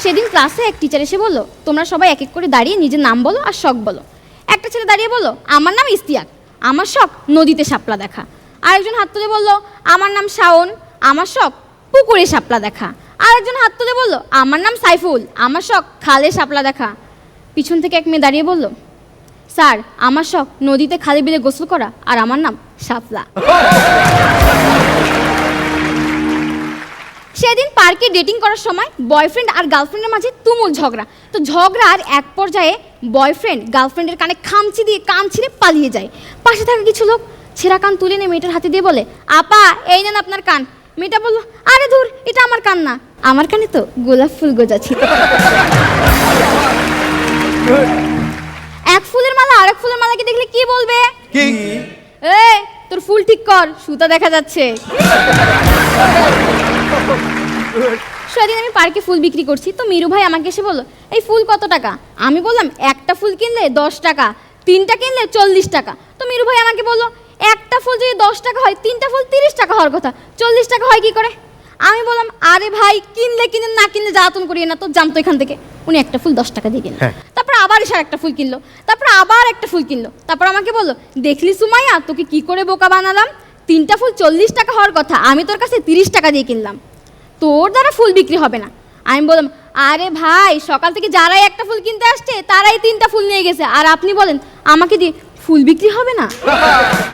সেদিন ক্লাসে এক টিচার এসে বলল, তোমরা সবাই এক এক করে দাঁড়িয়ে নিজের নাম বলো আর শখ বলো। একটা ছেলে দাঁড়িয়ে বলল, আমার নাম ইস্তিয়াক, আমার শখ নদীতে শাপলা দেখা। আরেকজন হাত তুলে বলল, আমার নাম শাওন, আমার শখ পুকুরে শাপলা দেখা। আরেকজন হাত তুলে বলল, আমার নাম সাইফুল, আমার শখ খালে শাপলা দেখা। পিছন থেকে এক মেয়ে দাঁড়িয়ে বলল, স্যার আমার শখ নদীতে খালে বিলে গোসল করা, আর আমার নাম শাপলা। সেদিন পার্কে ডেটিং করার সময় বয়ফ্রেন্ড আর গার্লফ্রেন্ডের মাঝে তুমুল ঝগড়া। তো ঝগড়ার এক পর্যায়ে বয়ফ্রেন্ড গার্লফ্রেন্ডের কানে খামচি দিয়ে কান ছিঁড়ে পালিয়ে যায়। পাশে থাকা কিছু লোক ছেঁড়া কান তুলে নিয়ে মেয়েটার হাতে দিয়ে বলে, আপা এই নেন আপনার কান। মেয়েটা বলল, আরে ধুর, এটা আমার কান না, আমার কানে তো গোলাপ ফুল গোজা ছিল। এক ফুলের মালা আরেক ফুলের মালাকে দেখলে কি বলবে? এ তোর ফুল ঠিক কর, সুতা দেখা যাচ্ছে। সেদিন আমি পার্কে ফুল বিক্রি করছি, তো মিরু ভাই আমাকে এসে বললো, এই ফুল কত টাকা? আমি বললাম, একটা ফুল কিনলে 10 টাকা, 3টা কিনলে 40 টাকা। তো মিরু ভাই আমাকে বললো, একটা ফুল যদি 10 টাকা হয়, 3টা ফুল 30 টাকা হওয়ার কথা, 40 টাকা হয় কি করে? আমি বললাম, আরে ভাই কিনলে কিনে, না কিনলে জ্বালাতন করিয়ে না তো, জানতো এখান থেকে। উনি একটা ফুল 10 টাকা দিয়ে কিনলো। তারপর আবার এসে একটা ফুল কিনলো, তারপর আবার একটা ফুল কিনলো। তারপর আমাকে বললো, দেখলি সুমাইয়া, তোকে কি করে বোকা বানালাম? 3টা ফুল 40 টাকা হওয়ার কথা, আমি তোর কাছে 30 টাকা দিয়ে কিনলাম, তোর দ্বারা ফুল বিক্রি হবে না। আমি বললাম, আরে ভাই সকাল থেকে যারাই একটা ফুল কিনতে আসছে তারাই 3টা ফুল নিয়ে গেছে, আর আপনি বলেন আমাকে দিয়ে ফুল বিক্রি হবে না?